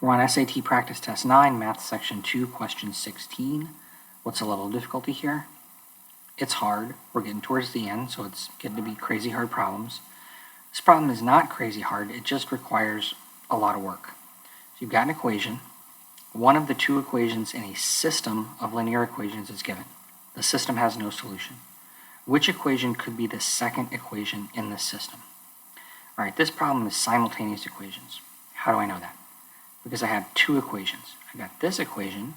We're on SAT Practice Test 9, Math Section 2, Question 16. What's the level of difficulty here? It's hard. We're getting towards the end, so it's getting to be crazy hard problems. This problem is not crazy hard. It just requires a lot of work. So you've got an equation. One of the two equations in a system of linear equations is given. The system has no solution. Which equation could be the second equation in this system? All right, this problem is simultaneous equations. How do I know that? Because I have two equations. I've got this equation, and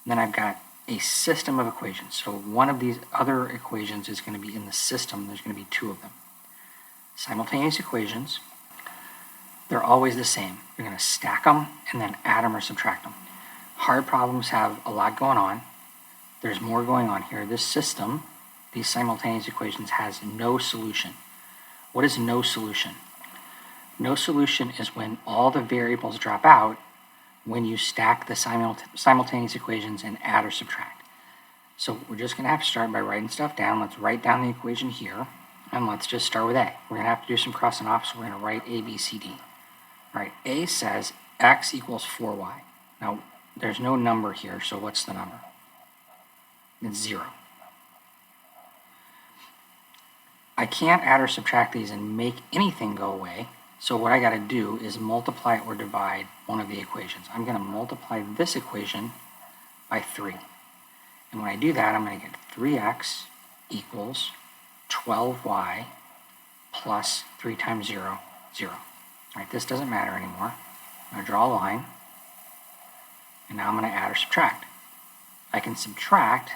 then I've got a system of equations. So one of these other equations is going to be in the system. There's going to be two of them. Simultaneous equations, they're always the same. You're going to stack them and then add them or subtract them. Hard problems have a lot going on. There's more going on here. This system, these simultaneous equations, has no solution. What is no solution? No solution is when all the variables drop out when you stack the simultaneous equations and add or subtract. So we're just going to have to start by writing stuff down. Let's write down the equation here, and let's just start with A. We're going to have to do some crossing off, so we're going to write A, B, C, D. All right, A says x equals 4y. Now, there's no number here, so what's the number? It's 0. I can't add or subtract these and make anything go away. So what I got to do is multiply or divide one of the equations. I'm going to multiply this equation by 3. And when I do that, I'm going to get 3x equals 12y plus 3 times 0, 0. All right, this doesn't matter anymore. I'm going to draw a line. And now I'm going to add or subtract. I can subtract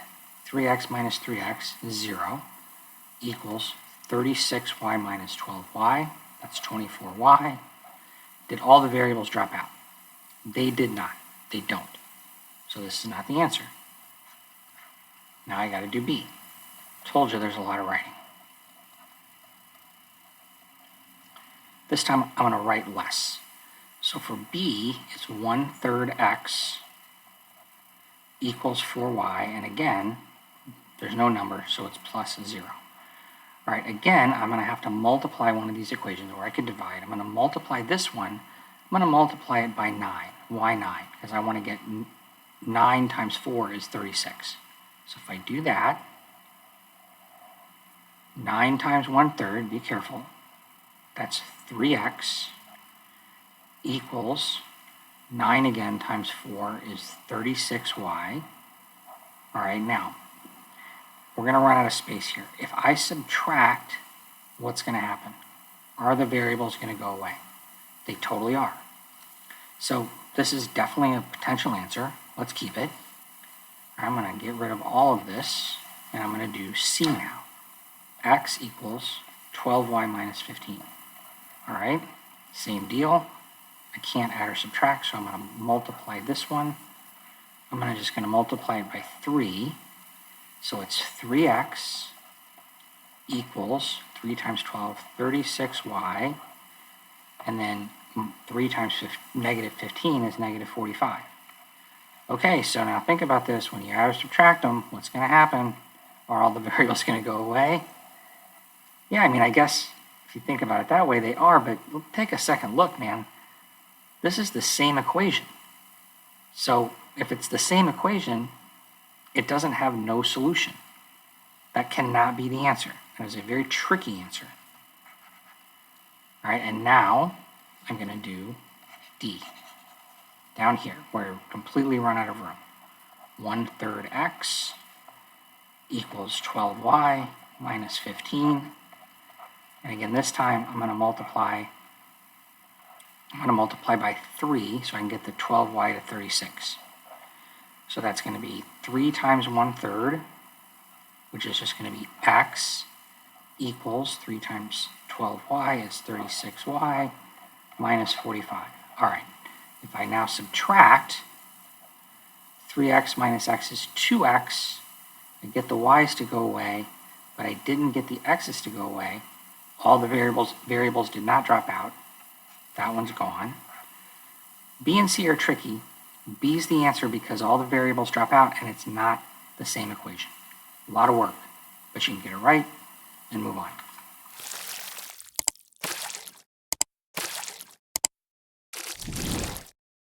3x minus 3x, 0, equals 36y minus 12y. That's 24y. Did all the variables drop out? They did not. They don't. So this is not the answer. Now I got to do B. Told you there's a lot of writing. This time I'm going to write less. So for B, it's 1/3 x equals 4y. And again, there's no number, so it's plus 0. All right, again, I'm going to have to multiply one of these equations, or I could divide. I'm going to multiply this one. I'm going to multiply it by 9. Why 9? Because I want to get 9 times 4 is 36. So if I do that, 9 times 1/3, be careful, that's 3x equals 9 again times 4 is 36y. All right, now, we're going to run out of space here. If I subtract, what's going to happen? Are the variables going to go away? They totally are. So this is definitely a potential answer. Let's keep it. I'm going to get rid of all of this, and I'm going to do C now. X equals 12y minus 15. All right, same deal. I can't add or subtract, so I'm going to multiply this one. I'm just going to multiply it by 3. So it's 3x equals 3 times 12, 36y, and then 3 times negative 15 is negative 45. Okay, so now think about this. When you add or subtract them, what's going to happen? Are all the variables going to go away? Yeah, I mean, I guess if you think about it that way, they are, but take a second look, man. This is the same equation. So if it's the same equation, it doesn't have no solution. That cannot be the answer. That is a very tricky answer. All right, and now I'm going to do D. Down here, where we completely run out of room. 1/3 x equals 12y minus 15. And again, this time I'm going to multiply by 3 so I can get the 12y to 36. So that's going to be 3 times 1/3, which is just going to be x equals 3 times 12y is 36y minus 45. All right, if I now subtract, 3x minus x is 2x. I get the y's to go away, but I didn't get the x's to go away. All the variables did not drop out. That one's gone. B and C are tricky. B's the answer because all the variables drop out and it's not the same equation. A lot of work, but you can get it right and move on.